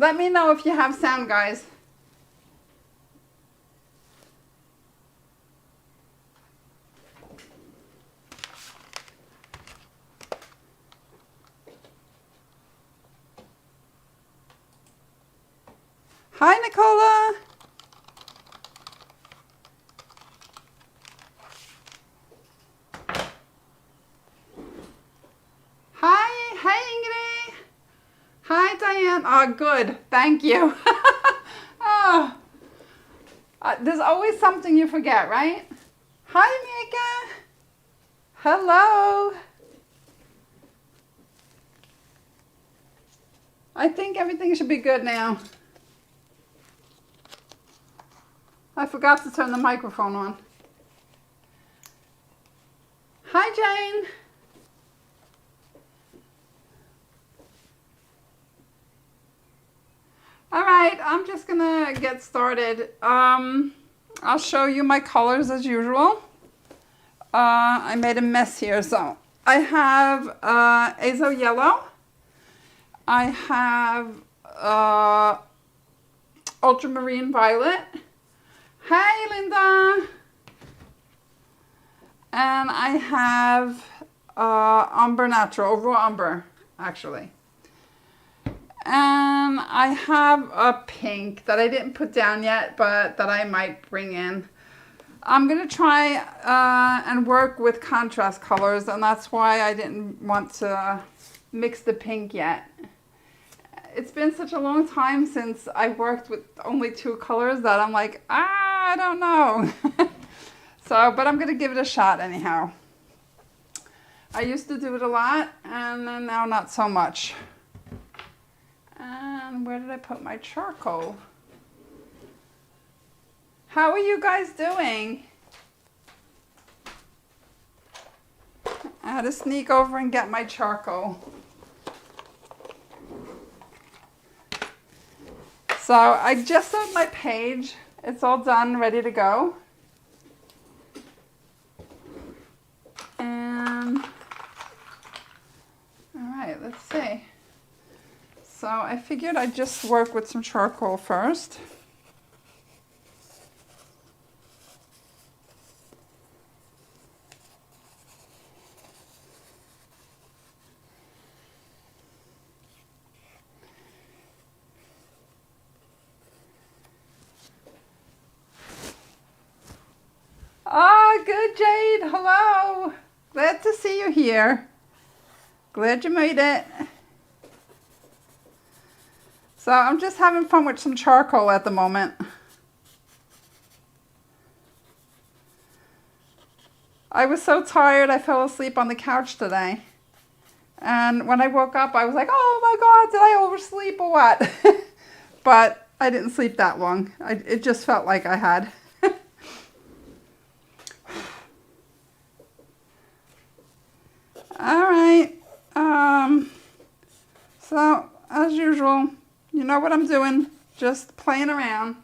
Let me know if you have sound, guys. Hi, Nicola. Hi, Ingrid. Hi, Diane. Oh, good. Thank you. Oh, there's always something you forget, right? Hi, Mika. Hello. I think everything should be good now. I forgot to turn the microphone on. Hi, Jane. All right, I'm just gonna get started. I'll show you my colors as usual. I made a mess here, so I have Azo Yellow. I have Ultramarine Violet. Hi, Linda. And I have Umber Natural, Raw Umber, actually. And I have a pink that I didn't put down yet, but that I might bring in. I'm going to try and work with contrast colors, and that's why I didn't want to mix the pink yet. It's been such a long time since I worked with only 2 colors that I'm like, I don't know. So, but I'm going to give it a shot anyhow. I used to do it a lot, and then now not so much. And where did I put my charcoal? How are you guys doing? I had to sneak over and get my charcoal. So I just sewed my page. It's all done, ready to go. And all right, let's see. So I figured I'd just work with some charcoal first. Ah, good, Jade. Hello. Glad to see you here. Glad you made it. So I'm just having fun with some charcoal at the moment. I was so tired I fell asleep on the couch today. And when I woke up I was like, oh my God, did I oversleep or what? But I didn't sleep that long. It just felt like I had. All right. So as usual, you know what I'm doing, just playing around,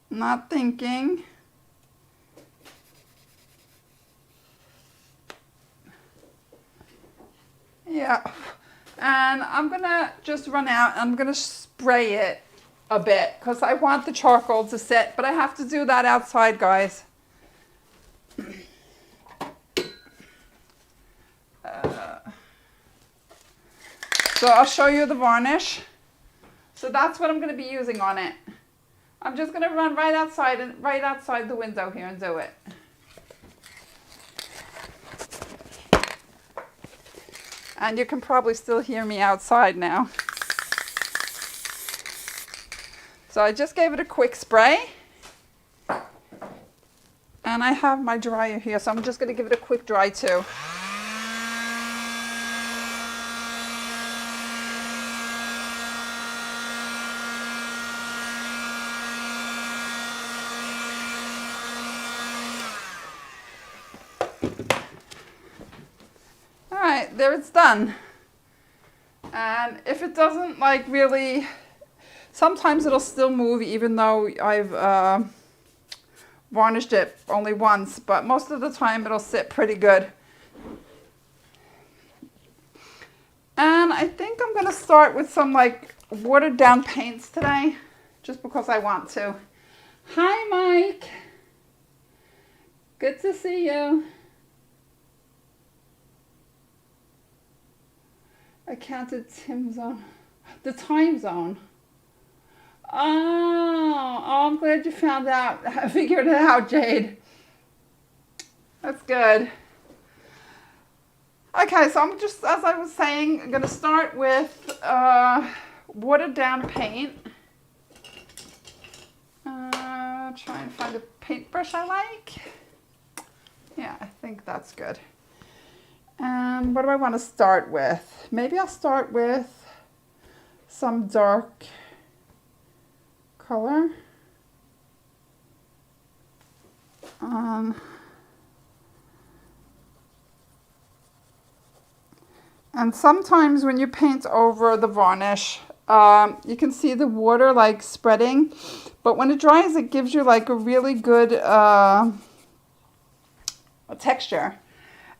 not thinking. Yeah, and I'm gonna just run out and I'm gonna spray it a bit because I want the charcoal to sit, but I have to do that outside, guys. So I'll show you the varnish. So that's what I'm going to be using on it. I'm just going to run right outside the window here and do it. And you can probably still hear me outside now. So I just gave it a quick spray. And I have my dryer here, so I'm just going to give it a quick dry too. There it's done. And if it doesn't like really, sometimes it'll still move even though I've varnished it only once, but most of the time it'll sit pretty good. And I think I'm going to start with some like watered down paints today, just because I want to. Hi, Mike. Good to see you. I counted Tim zone. The time zone. Oh, I'm glad you found out. I figured it out, Jade. That's good. Okay, so I'm just, as I was saying, I'm going to start with watered down paint. Try and find a paintbrush I like. Yeah, I think that's good. And what do I want to start with? Maybe I'll start with some dark color. And sometimes when you paint over the varnish, you can see the water like spreading, but when it dries, it gives you like a really good texture.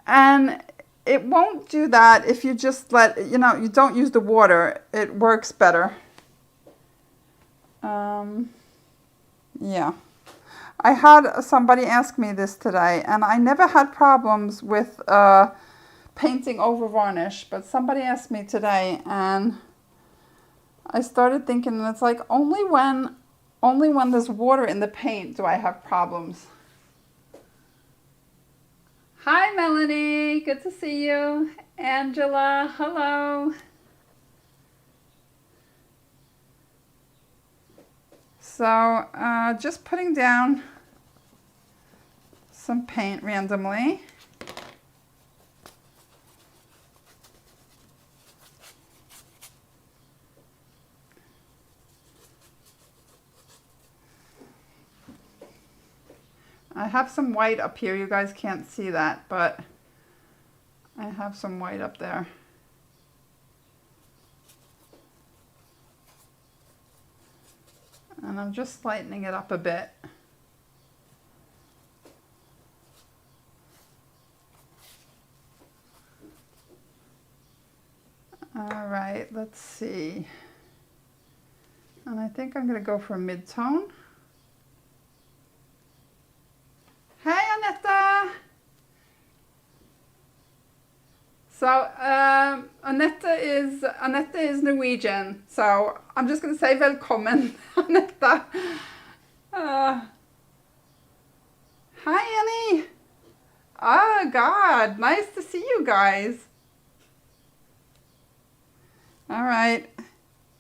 And it won't do that if you just you don't use the water. It works better. Yeah. I had somebody ask me this today, and I never had problems with painting over varnish, but somebody asked me today, and I started thinking, and it's like only when there's water in the paint do I have problems. Hi, Melanie. Good to see you. Angela, hello. So just putting down some paint randomly. I have some white up here. You guys can't see that, but I have some white up there. And I'm just lightening it up a bit. All right, let's see. And I think I'm going to go for a mid-tone. Hey, Annette! So, Annette is Norwegian, so I'm just going to say velkommen, Annette. Hi, Annie. Oh, God, nice to see you guys. All right,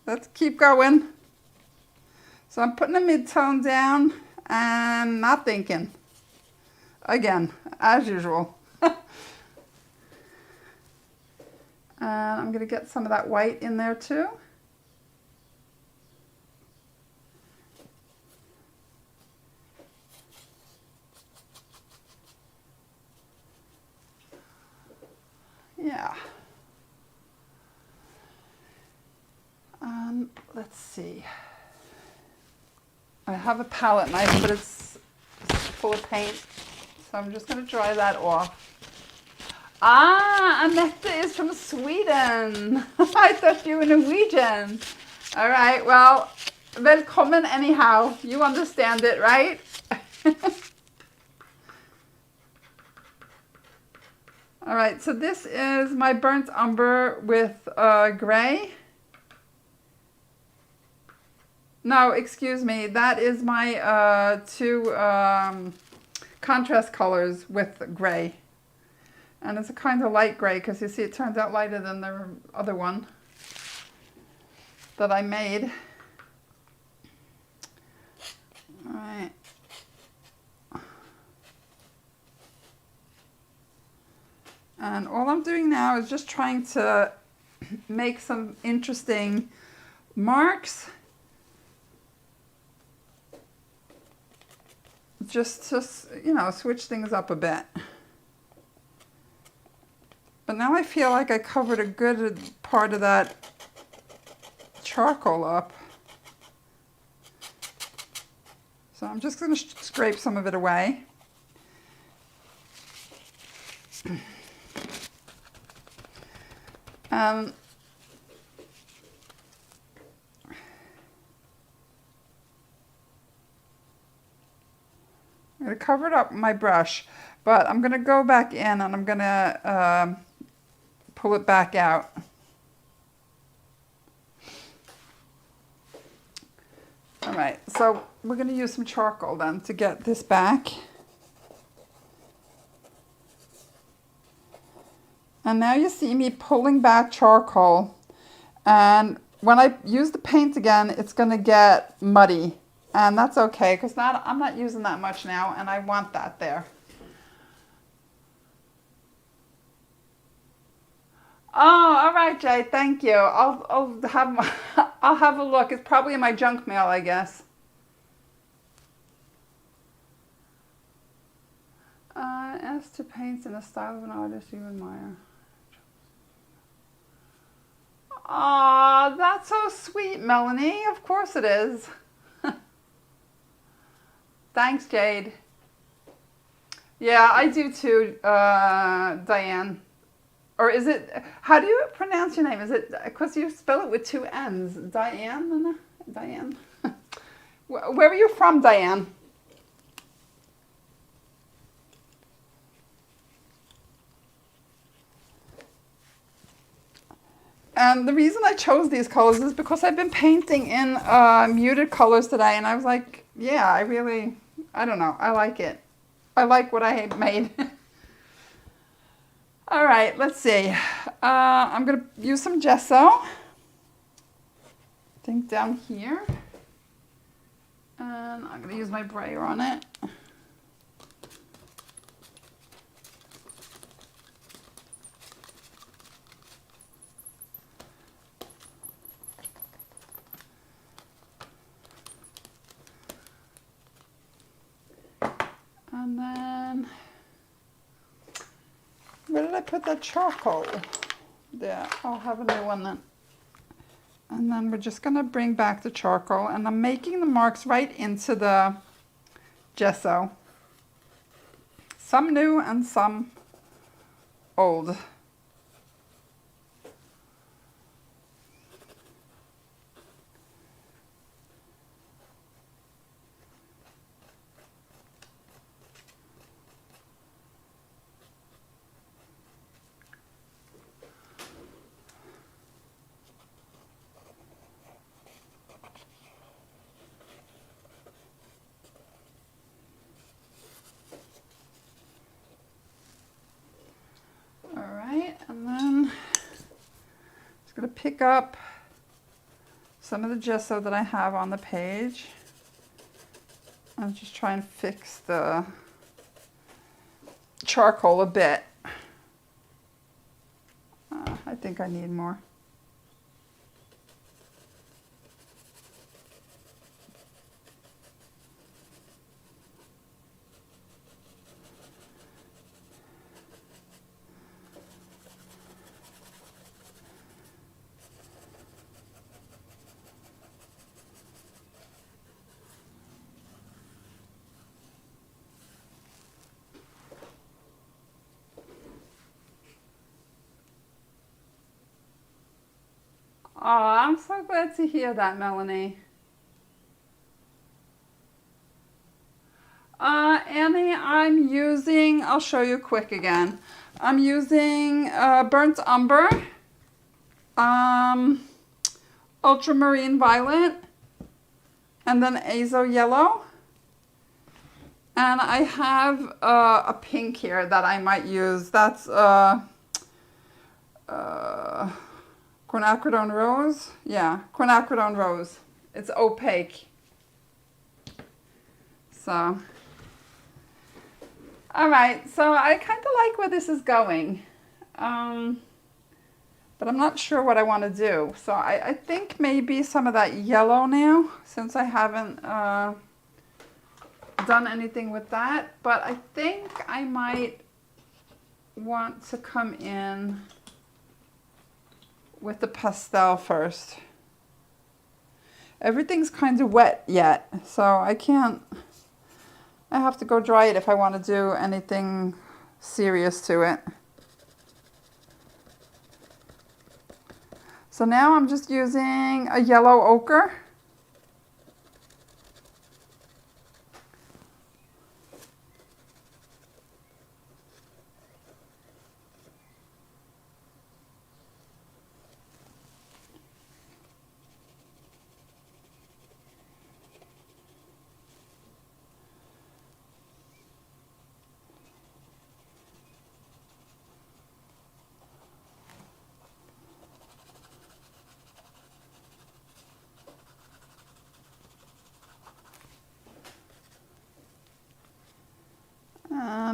let's keep going. So I'm putting a mid-tone down and not thinking. Again, as usual. And I'm going to get some of that white in there too. Yeah. Let's see. I have a palette knife, but it's full of paint. So I'm just going to dry that off. Ah, Annette is from Sweden. I thought you were Norwegian. All right, well, velkommen anyhow. You understand it, right? All right, so this is my burnt umber with gray. No, excuse me. That is my two contrast colors with gray. And it's a kind of light gray because you see it turns out lighter than the other one that I made. All right. And all I'm doing now is just trying to make some interesting marks. Just to, switch things up a bit. But now I feel like I covered a good part of that charcoal up. So I'm just going to scrape some of it away. I'm going to cover it up with my brush, but I'm going to go back in and I'm going to pull it back out. All right, so we're going to use some charcoal then to get this back. And now you see me pulling back charcoal. And when I use the paint again, it's going to get muddy. And that's okay, because I'm not using that much now, and I want that there. Oh, all right, Jay. Thank you. I'll have a look. It's probably in my junk mail, I guess. As to paints in the style of an artist you admire. Aw, that's so sweet, Melanie. Of course it is. Thanks, Jade. Yeah, I do too, Diane. Or is it, how do you pronounce your name? Is it, because you spell it with two N's. Diane? Diane? Where are you from, Diane? And the reason I chose these colors is because I've been painting in muted colors today, and I was like, yeah, I don't know, I like it. I like what I made. All right, let's see. I'm going to use some gesso. I think down here. And I'm going to use my brayer on it. And then, where did I put that charcoal? There, I'll have a new one then. And then we're just gonna bring back the charcoal, and I'm making the marks right into the gesso. Some new and some old. And then just going to pick up some of the gesso that I have on the page and just try and fix the charcoal a bit. I think I need more. Oh, I'm so glad to hear that, Melanie. Annie, I'll show you quick again. I'm using burnt umber, ultramarine violet, and then azo yellow. And I have a pink here that I might use. That's quinacridone rose. Yeah, quinacridone rose. It's opaque. So, all right. So I kind of like where this is going. But I'm not sure what I want to do. So I think maybe some of that yellow now, since I haven't done anything with that. But I think I might want to come in with the pastel first. Everything's kind of wet yet, so I have to go dry it if I want to do anything serious to it. So now I'm just using a yellow ochre.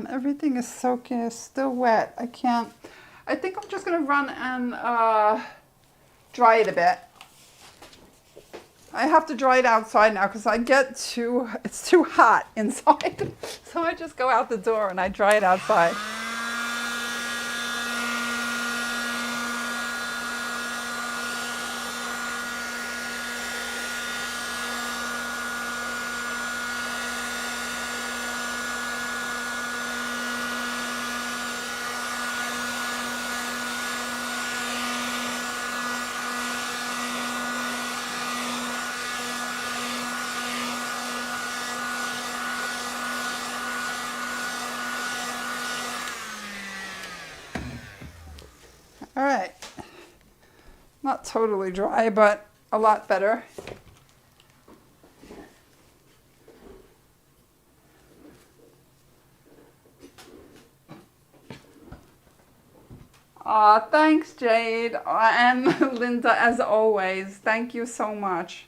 Everything is soaking, it's still wet. I can't, I think I'm just gonna run and dry it a bit. I have to dry it outside now because it's too hot inside. So I just go out the door and I dry it outside. All right, not totally dry, but a lot better. Thanks, Jade, and Linda, as always. Thank you so much.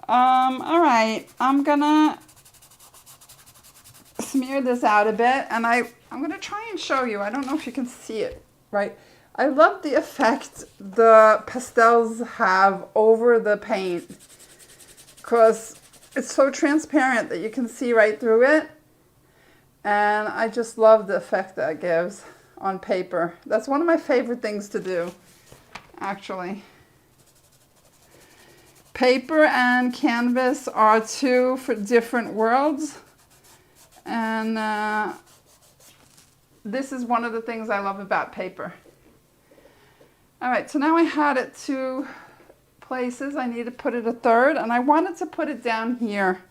All right, I'm gonna smear this out a bit, and I'm gonna try and show you. I don't know if you can see it, right? I love the effect the pastels have over the paint because it's so transparent that you can see right through it. And I just love the effect that it gives on paper. That's one of my favorite things to do, actually. Paper and canvas are two for different worlds. And this is one of the things I love about paper. All right, so now I had it 2 places. I need to put it a third, and I wanted to put it down here.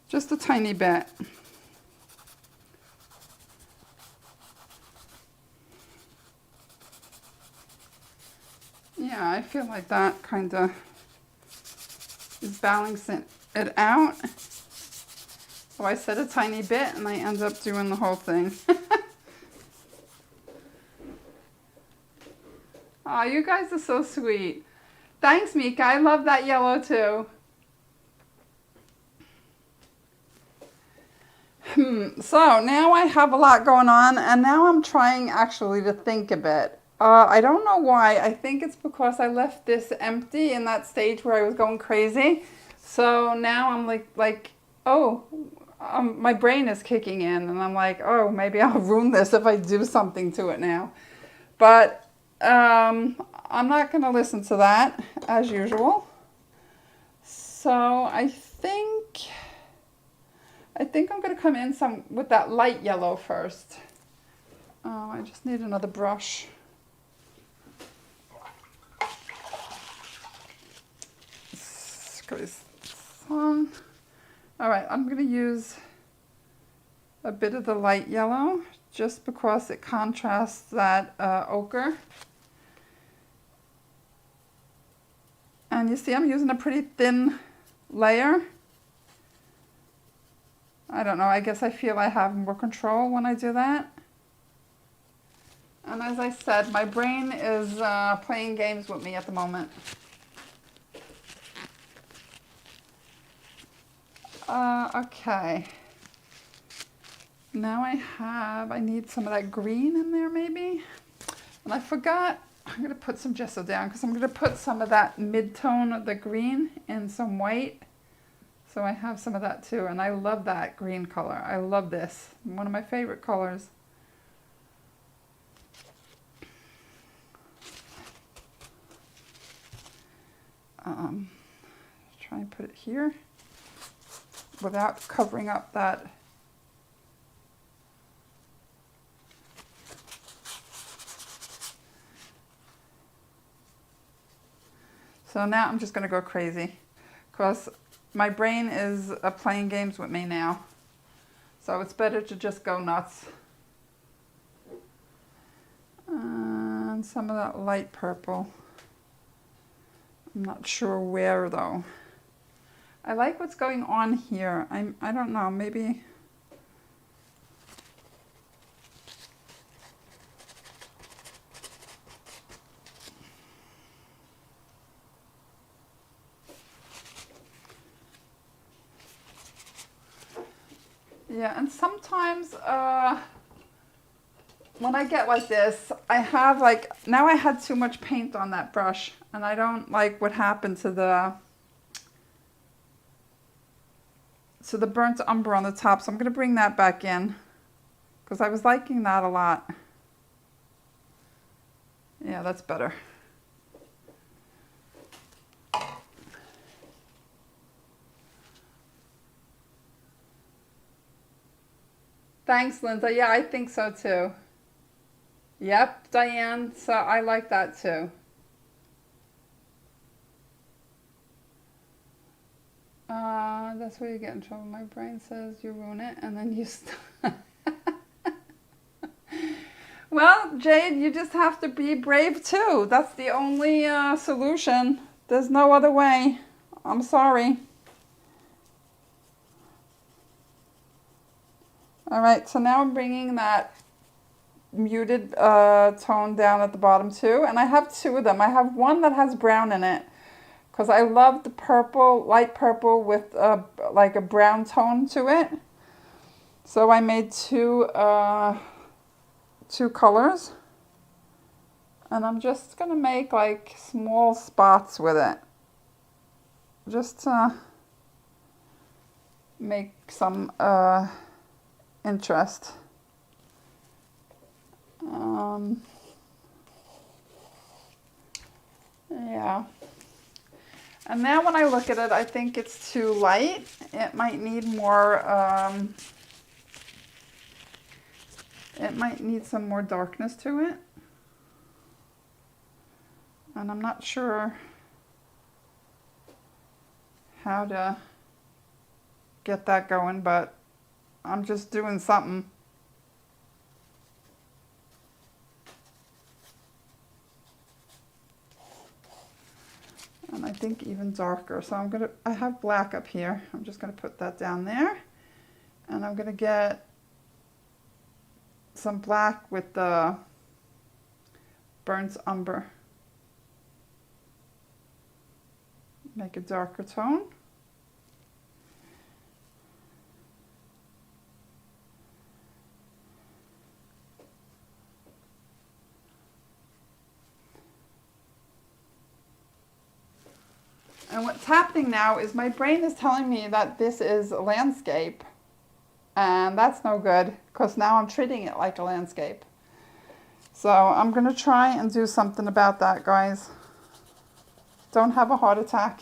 Just a tiny bit. Yeah, I feel like that kind of is balancing it out. So I said a tiny bit, and I end up doing the whole thing. Oh, you guys are so sweet. Thanks, Mika. I love that yellow too. So now I have a lot going on, and now I'm trying actually to think a bit. I don't know why. I think it's because I left this empty in that stage where I was going crazy. So now I'm like, oh, my brain is kicking in, and I'm like, oh, maybe I'll ruin this if I do something to it now. But I'm not going to listen to that, as usual. So I think I'm going to come in with that light yellow first. I just need another brush. All right, I'm going to use a bit of the light yellow just because it contrasts that ochre. And you see I'm using a pretty thin layer. I don't know, I guess I feel I have more control when I do that. And as I said, my brain is playing games with me at the moment. Okay. Now I need some of that green in there maybe. And I forgot, I'm going to put some gesso down because I'm going to put some of that mid-tone of the green in some white. So I have some of that too. And I love that green color. I love this. One of my favorite colors. Try and put it here without covering up that. So now I'm just going to go crazy because my brain is playing games with me now. So it's better to just go nuts. And some of that light purple. I'm not sure where though. I like what's going on here. I don't know, maybe. Yeah, and sometimes when I get like this, I have like, now I had too much paint on that brush, and I don't like what happened to the burnt umber on the top, so I'm going to bring that back in, because I was liking that a lot. Yeah, that's better. Thanks, Linda. Yeah, I think so too. Yep, Diane, so I like that too. That's where you get in trouble. My brain says you ruin it, and then you stop. Well, Jade, you just have to be brave too. That's the only solution. There's no other way. I'm sorry. All right, so now I'm bringing that muted tone down at the bottom too, and I have two of them. I have one that has brown in it, because I love the purple, light purple with like a brown tone to it. So I made two colors, and I'm just gonna make like small spots with it, just to make some interest. Yeah. And now when I look at it, I think it's too light. It might need more, it might need some more darkness to it. And I'm not sure how to get that going, but I'm just doing something. And I think even darker. So I have black up here. I'm just gonna put that down there. And I'm gonna get some black with the burnt umber. Make a darker tone. And what's happening now is my brain is telling me that this is a landscape, and that's no good, because now I'm treating it like a landscape. So I'm going to try and do something about that, guys. Don't have a heart attack.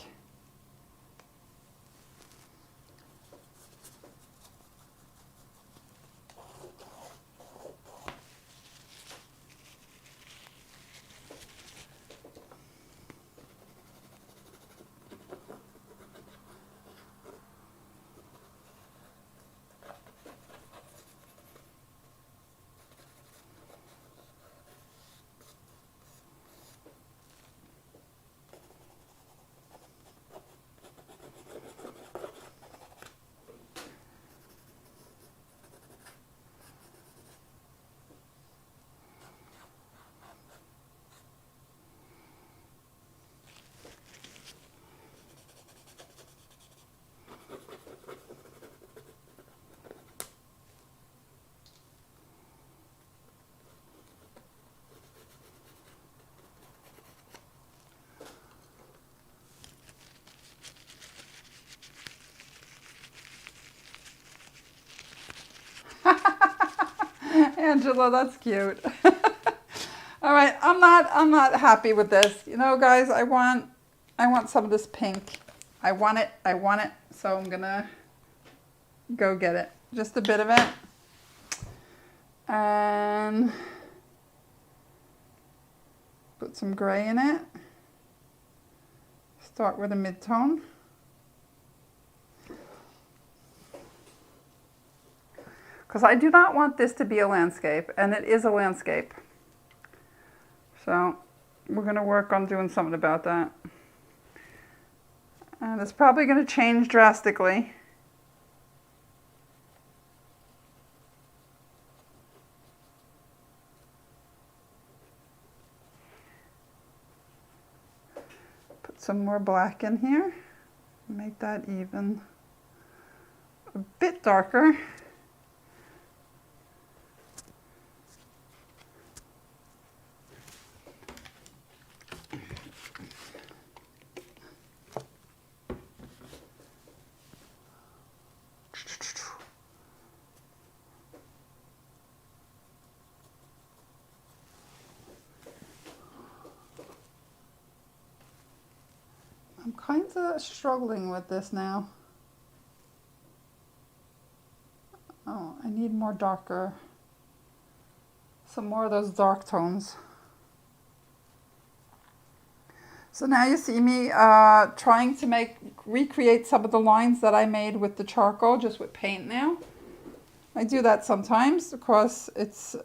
Angela, that's cute. All right, I'm not happy with this. You know, guys, I want some of this pink. I want it. So I'm gonna go get it. Just a bit of it. And put some gray in it. Start with a mid-tone. Because I do not want this to be a landscape, and it is a landscape. So we're going to work on doing something about that. And it's probably going to change drastically. Put some more black in here. Make that even a bit darker. kind of struggling with this now. Oh, I need more darker, some more of those dark tones. So now you see me trying to recreate some of the lines that I made with the charcoal, just with paint now. I do that sometimes because it's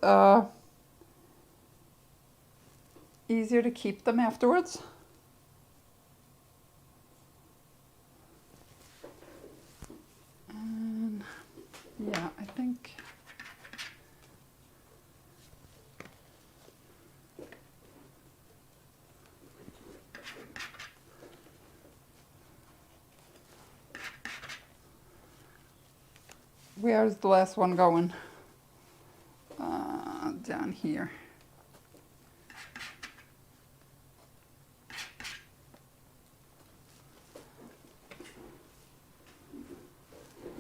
easier to keep them afterwards. And yeah, I think where's the last one going? Down here.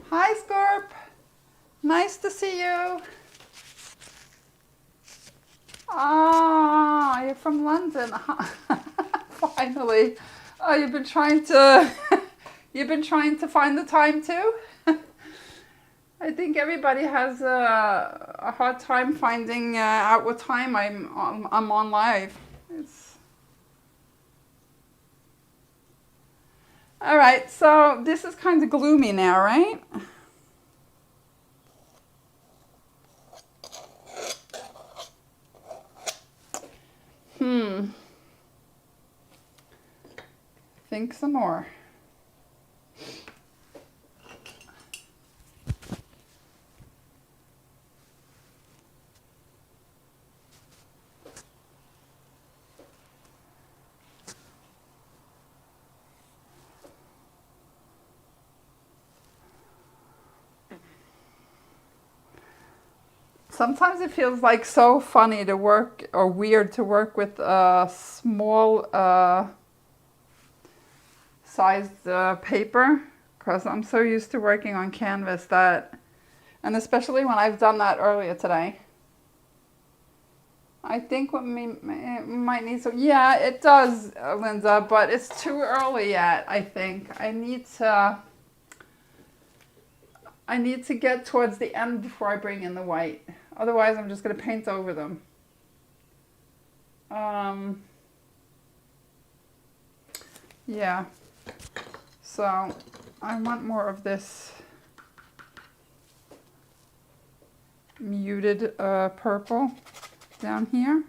Hi, Scorp. Nice to see you. Ah, you're from London. Finally. Oh, you've been trying to find the time too? I think everybody has a hard time finding out what time I'm on live. All right, so this is kind of gloomy now, right? Think some more. Sometimes it feels like so funny to work, or weird to work with small sized paper, because I'm so used to working on canvas that, and especially when I've done that earlier today. I think what we might need some, yeah, it does, Linda, but it's too early yet, I think. I need to get towards the end before I bring in the white. Otherwise, I'm just going to paint over them. Yeah. So, I want more of this muted purple down here.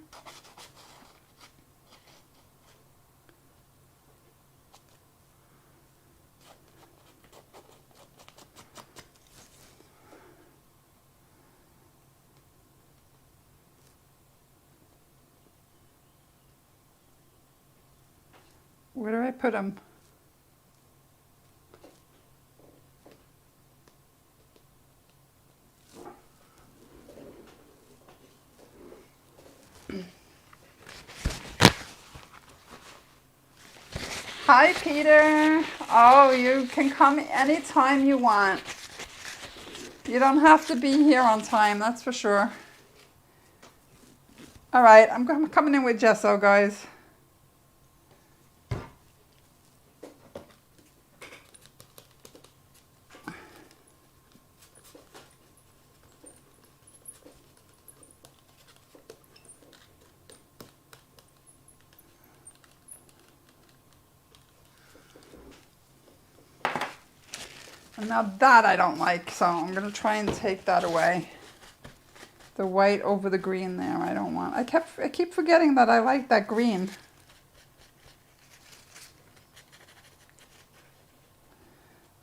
Where do I put them? Hi, Peter. Oh, you can come anytime you want. You don't have to be here on time, that's for sure. All right, I'm coming in with gesso, guys. And now that I don't like, so I'm going to try and take that away. The white over the green there, I don't want. I keep forgetting that I like that green.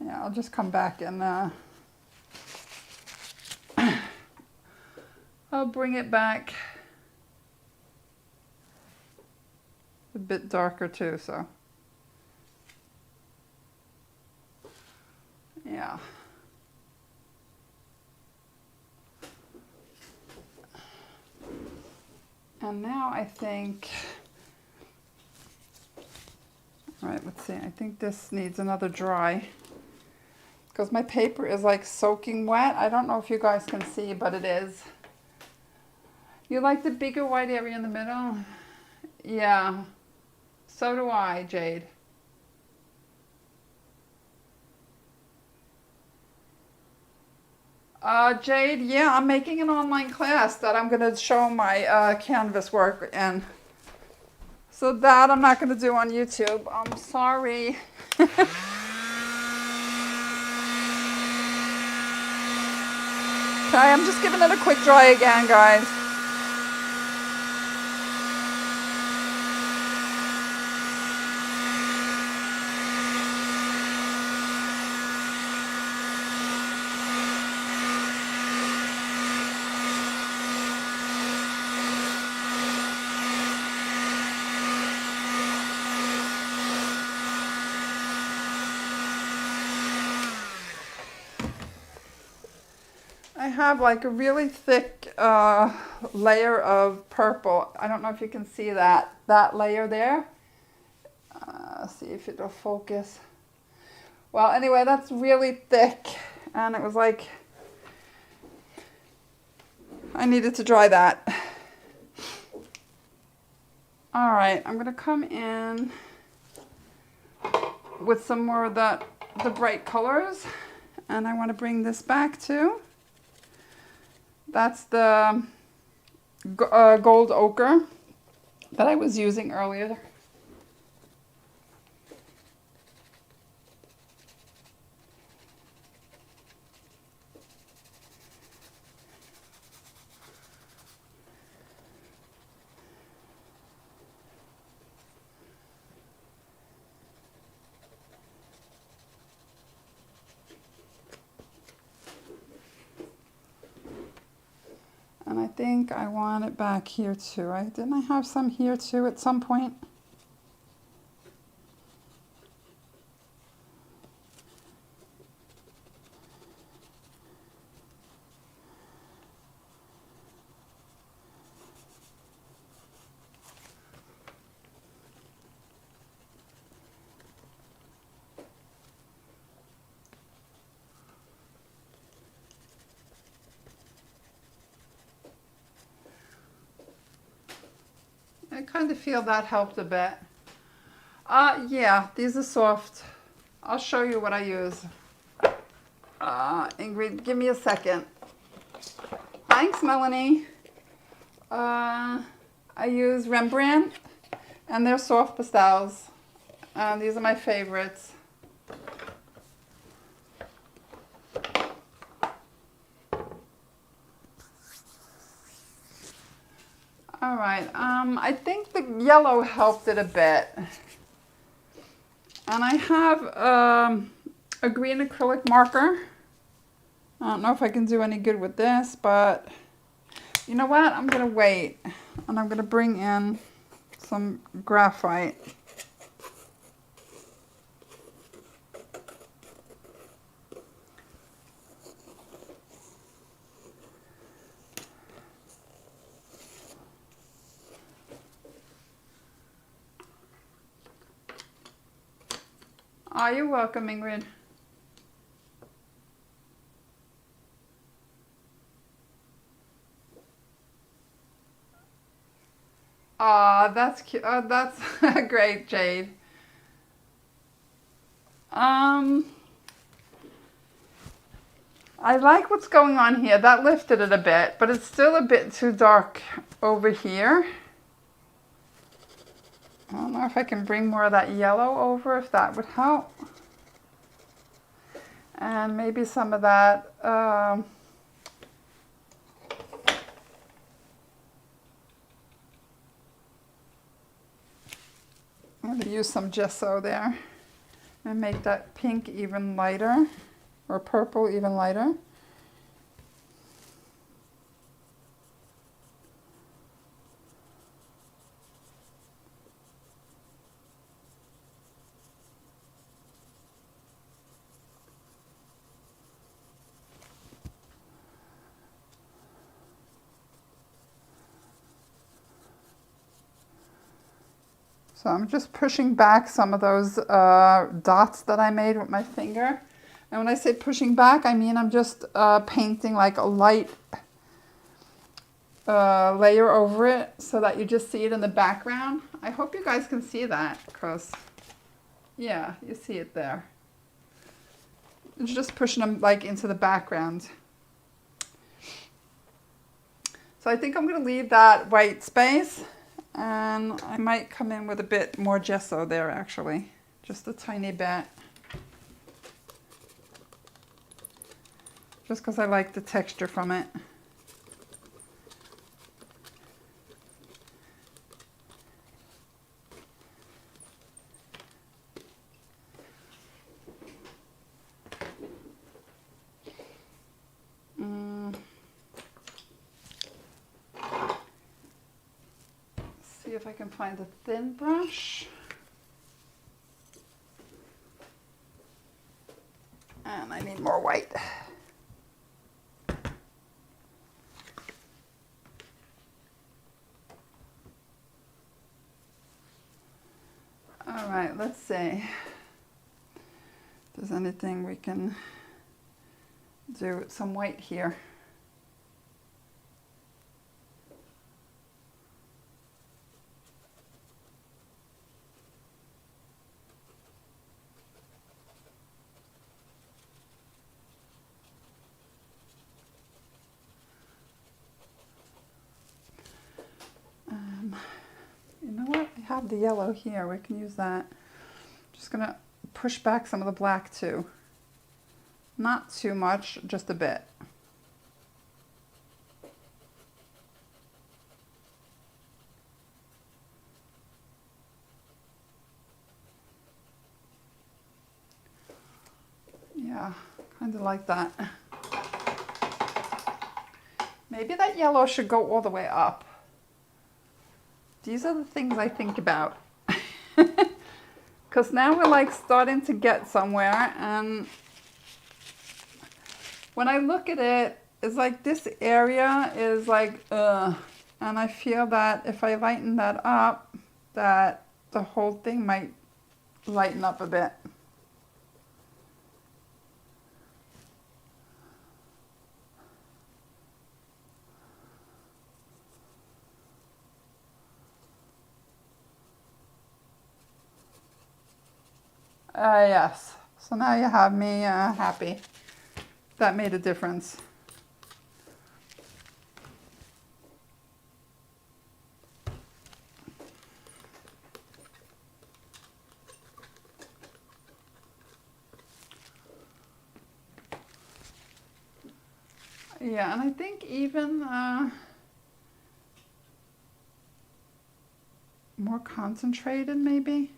Yeah, I'll just come back and I'll bring it back a bit darker too, so. Yeah. And now I think, all right, let's see. I think this needs another dry because my paper is like soaking wet. I don't know if you guys can see, but it is. You like the bigger white area in the middle? Yeah. So do I, Jade. Jade, yeah, I'm making an online class that I'm going to show my canvas work in. So that I'm not going to do on YouTube. I'm sorry. Okay, I'm just giving it a quick dry again, guys. I have like a really thick layer of purple. I don't know if you can see that layer there. See if it'll focus. Well, anyway, that's really thick, and it was like I needed to dry that. All right, I'm gonna come in with some more of the bright colors, and I want to bring this back too. That's the gold ochre that I was using earlier. And I think I want it back here too. Didn't I have some here too at some point? I kind of feel that helped a bit. Yeah, these are soft. I'll show you what I use. Ingrid, give me a second. Thanks, Melanie. I use Rembrandt, and they're soft pastels. These are my favorites. All right, I think the yellow helped it a bit. And I have a green acrylic marker. I don't know if I can do any good with this, but you know what? I'm gonna wait, and I'm gonna bring in some graphite. Oh, you're welcome, Ingrid. Oh, that's cute. Oh, that's great, Jade. I like what's going on here. That lifted it a bit, but it's still a bit too dark over here. I don't know if I can bring more of that yellow over, if that would help. And maybe some of that, I'm going to use some gesso there and make that pink even lighter, or purple even lighter. So I'm just pushing back some of those dots that I made with my finger. And when I say pushing back, I mean I'm just painting like a light layer over it so that you just see it in the background. I hope you guys can see that, because yeah, you see it there. It's just pushing them like into the background. So I think I'm going to leave that white space, and I might come in with a bit more gesso there actually, just a tiny bit. Just because I like the texture from it. See if I can find a thin brush. And I need more white. All right, let's see if there's anything we can do with some white here. You know what? I have the yellow here. We can use that. Just gonna push back some of the black too. Not too much, just a bit. Yeah, kind of like that. Maybe that yellow should go all the way up. These are the things I think about. Because now we're like starting to get somewhere, and when I look at it, it's like this area is like, and I feel that if I lighten that up, that the whole thing might lighten up a bit. Yes. So now you have me happy. That made a difference. Yeah, and I think even more concentrated maybe.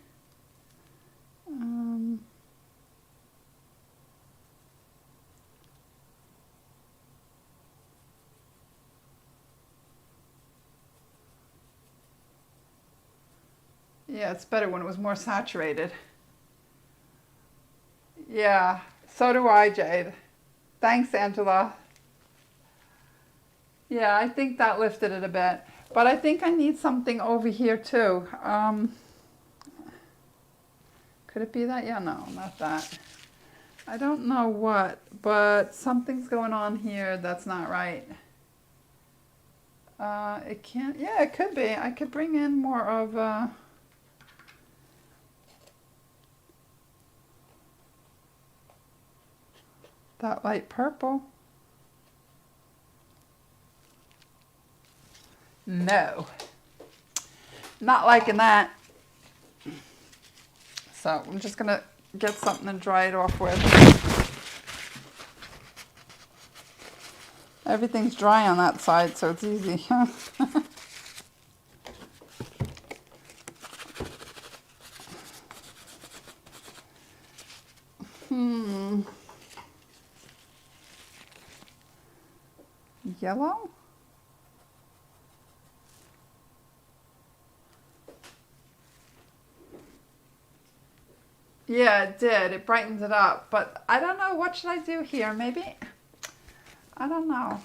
Yeah, it's better when it was more saturated. Yeah, so do I, Jade. Thanks, Angela. Yeah, I think that lifted it a bit. But I think I need something over here too. Could it be that? Yeah, no, not that. I don't know what, but something's going on here that's not right. It can't, yeah, it could be. I could bring in more of that light purple. No, not liking that. So I'm just gonna get something to dry it off with. Everything's dry on that side, so it's easy. Yellow? Yeah, it did. It brightens it up. But I don't know. What should I do here? Maybe? I don't know.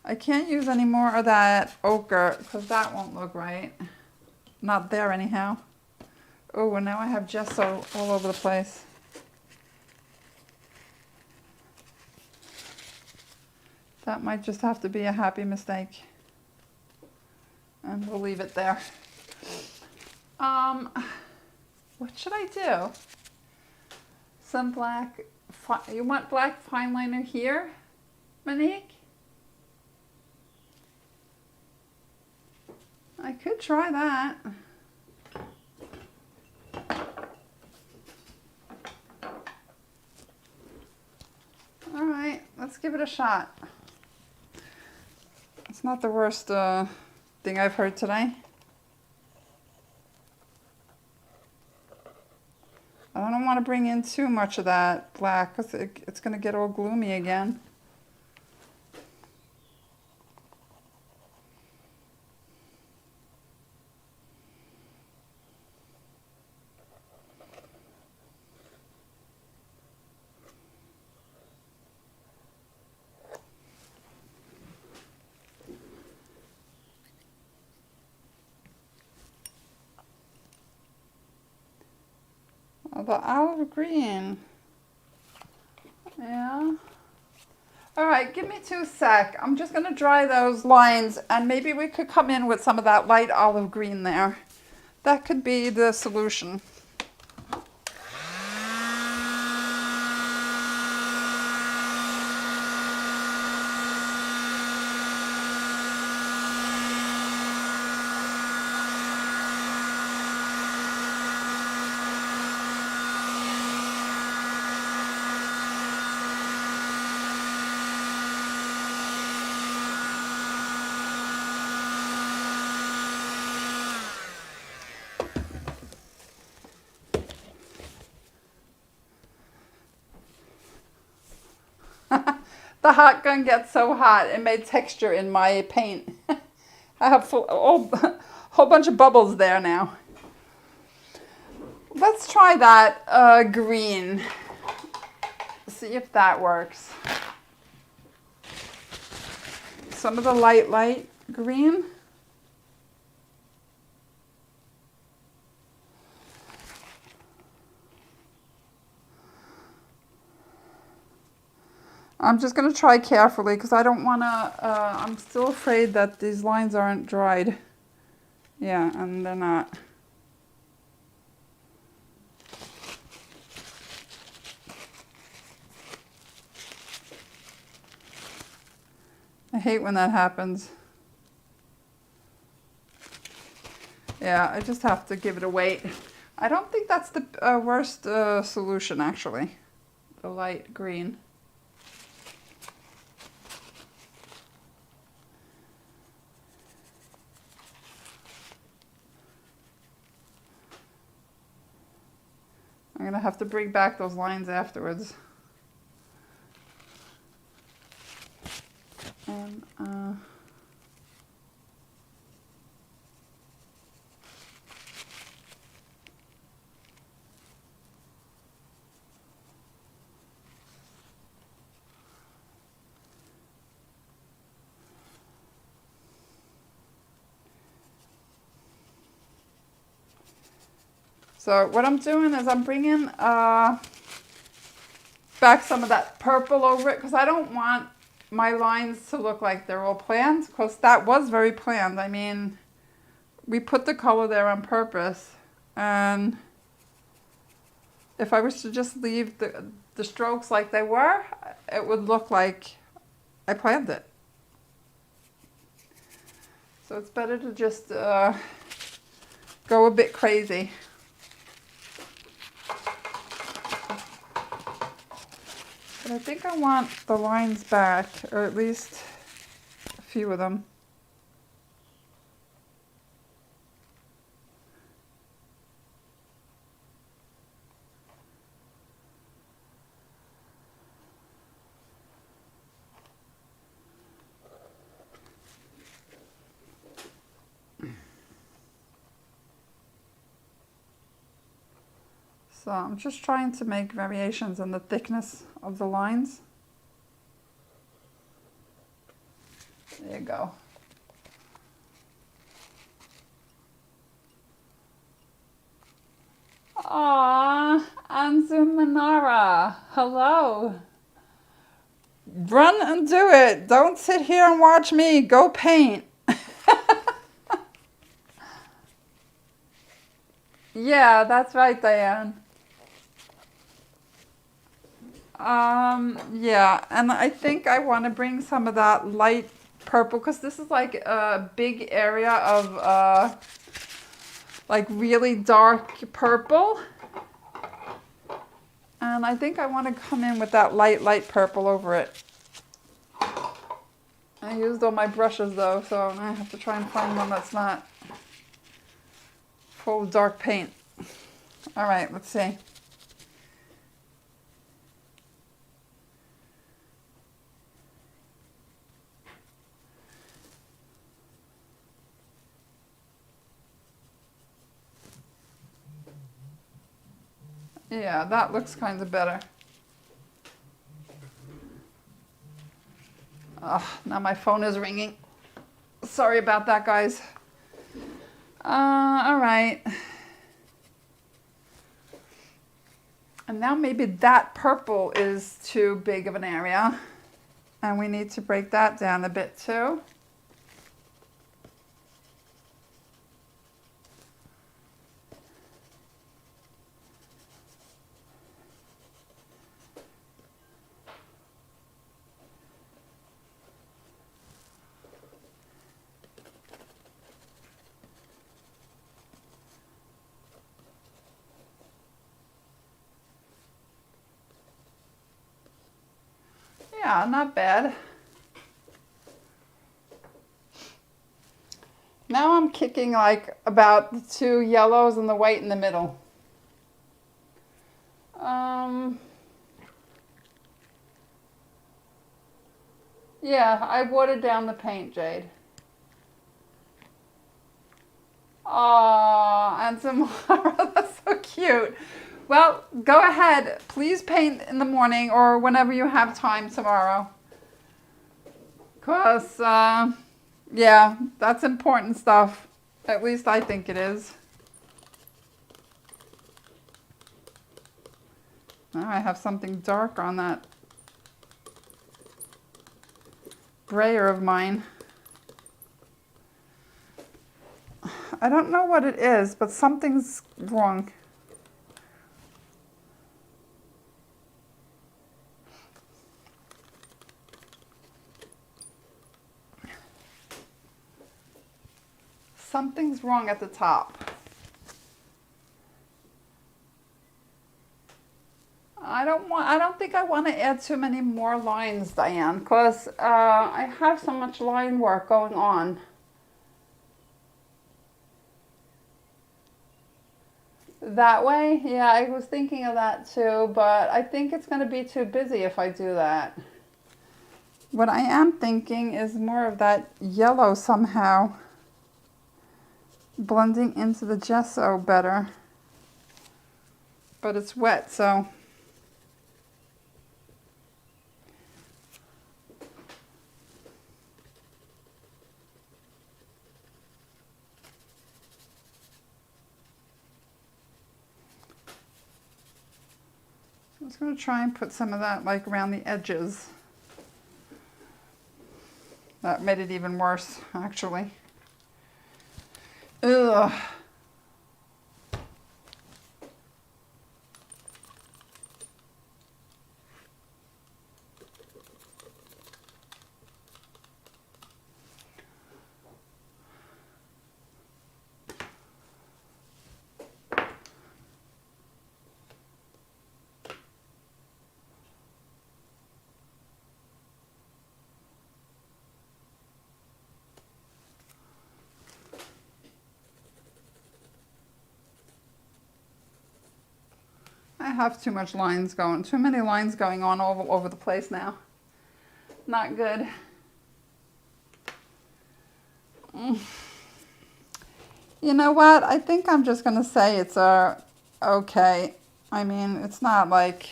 I can't use any more of that ochre because that won't look right. Not there anyhow. Oh, and now I have gesso all over the place. That might just have to be a happy mistake. And we'll leave it there. What should I do? Some black, you want black fine liner here? Monique? I could try that. All right, let's give it a shot. It's not the worst thing I've heard today. I don't want to bring in too much of that black because it's going to get all gloomy again. The olive green. Yeah. All right, give me 2 sec. I'm just going to dry those lines and maybe we could come in with some of that light olive green there. That could be the solution. The hot gun gets so hot it made texture in my paint. I have a whole bunch of bubbles there now. Let's try that green. See if that works. Some of the light green. I'm just going to try carefully because I don't want to, I'm still afraid that these lines aren't dried. Yeah, and they're not. I hate when that happens. Yeah, I just have to give it a wait. I don't think that's the worst solution actually, the light green. I'm going to have to bring back those lines afterwards. And, so what I'm doing is I'm bringing back some of that purple over it because I don't want my lines to look like they're all planned because that was very planned. I mean, we put the color there on purpose, and if I was to just leave the strokes like they were, it would look like I planned it. So it's better to just go a bit crazy. But I think I want the lines back, or at least a few of them. So I'm just trying to make variations in the thickness of the lines. There you go. Aww, Anzu Manara, hello. Run and do it. Don't sit here and watch me. Go paint. Yeah, that's right, Diane. Yeah, and I think I want to bring some of that light purple because this is like a big area of like really dark purple. And I think I want to come in with that light purple over it. I used all my brushes though, so I have to try and find one that's not full of dark paint. All right, let's see. Yeah, that looks kind of better. Oh, now my phone is ringing. Sorry about that, guys. All right. And now maybe that purple is too big of an area. And we need to break that down a bit too. Yeah, not bad. Now I'm kicking like about the two yellows and the white in the middle. Yeah, I watered down the paint, Jade. Aw, and tomorrow, that's so cute. Well, go ahead. Please paint in the morning or whenever you have time tomorrow. Because, yeah, that's important stuff. At least I think it is. Now I have something dark on that brayer of mine. I don't know what it is, but something's wrong. Something's wrong at the top. I don't think I want to add too many more lines, Diane, because I have so much line work going on. That way? Yeah, I was thinking of that too, but I think it's going to be too busy if I do that. What I am thinking is more of that yellow somehow blending into the gesso better. But it's wet, so. I'm just going to try and put some of that like around the edges. That made it even worse, actually. Ugh. I have too much lines going, too many lines going on all over the place now. Not good. You know what? I think I'm just going to say it's okay. I mean, it's not like...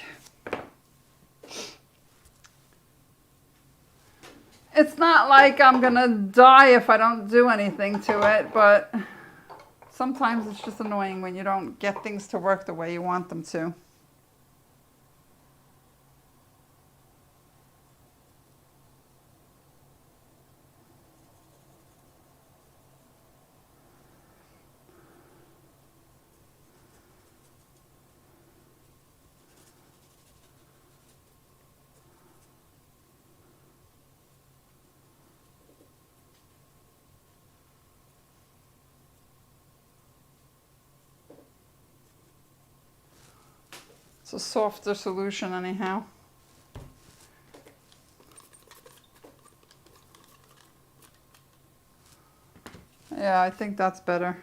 It's not like I'm going to die if I don't do anything to it, but sometimes it's just annoying when you don't get things to work the way you want them to. It's a softer solution anyhow. Yeah, I think that's better.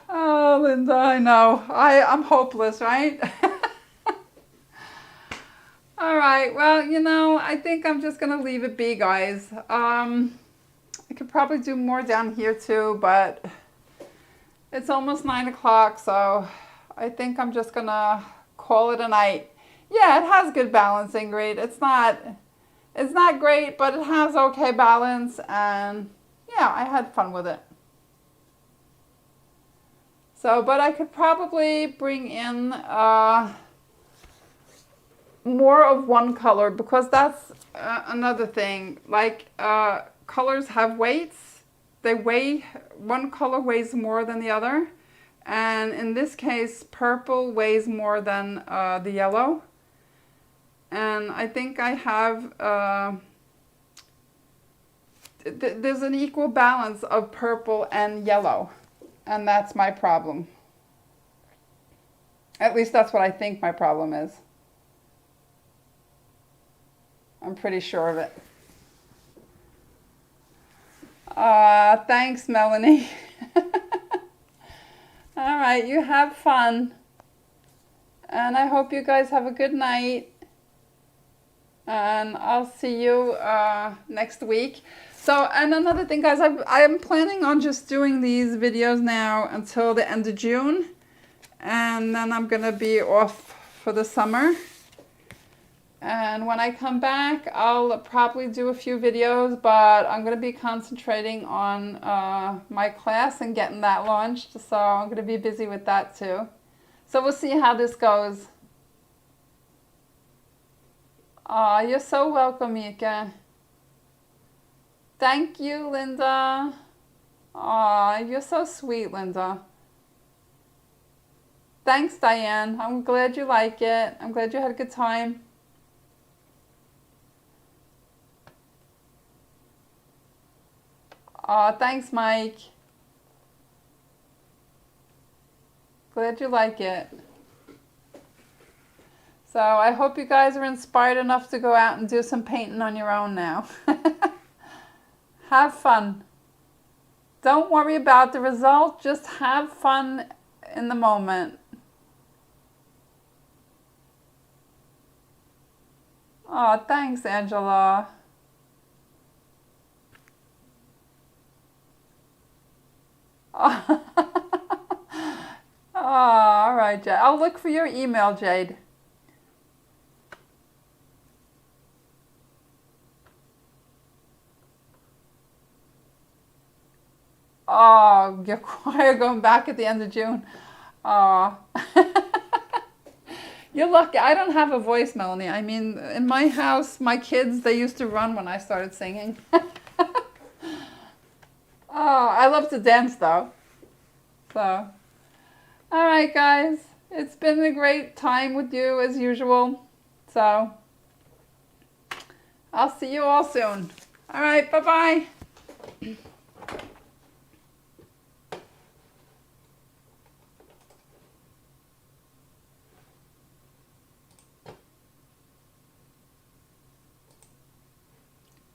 Oh, Linda, I know. I'm hopeless, right? All right, well, you know, I think I'm just going to leave it be, guys. I could probably do more down here too, but it's almost 9 o'clock, so I think I'm just going to call it a night. Yeah, it has good balance, Ingrid. It's not great, but it has okay balance, and yeah, I had fun with it. So, but I could probably bring in more of one color, because that's another thing. Like colors have weights. They weigh, one color weighs more than the other. And in this case, purple weighs more than the yellow. And I think I have, there's an equal balance of purple and yellow. And that's my problem. At least that's what I think my problem is. I'm pretty sure of it. Thanks, Melanie. All right, you have fun. And I hope you guys have a good night. And I'll see you next week. So, and another thing, guys, I am planning on just doing these videos now until the end of June. And then I'm going to be off for the summer. And when I come back, I'll probably do a few videos, but I'm going to be concentrating on my class and getting that launched. So I'm going to be busy with that too. So we'll see how this goes. Aw, you're so welcome, Mika. Thank you, Linda. Aw, you're so sweet, Linda. Thanks, Diane. I'm glad you like it. I'm glad you had a good time. Aw, thanks, Mike. Glad you like it. So I hope you guys are inspired enough to go out and do some painting on your own now. Have fun. Don't worry about the result. Just have fun in the moment. Oh, thanks, Angela. Oh, all right, Jade. I'll look for your email, Jade. Oh, your choir going back at the end of June. Oh. You're lucky. I don't have a voice, Melanie. I mean, in my house, my kids, they used to run when I started singing. Oh, I love to dance, though. So, all right, guys. It's been a great time with you, as usual. So, I'll see you all soon. All right, bye-bye.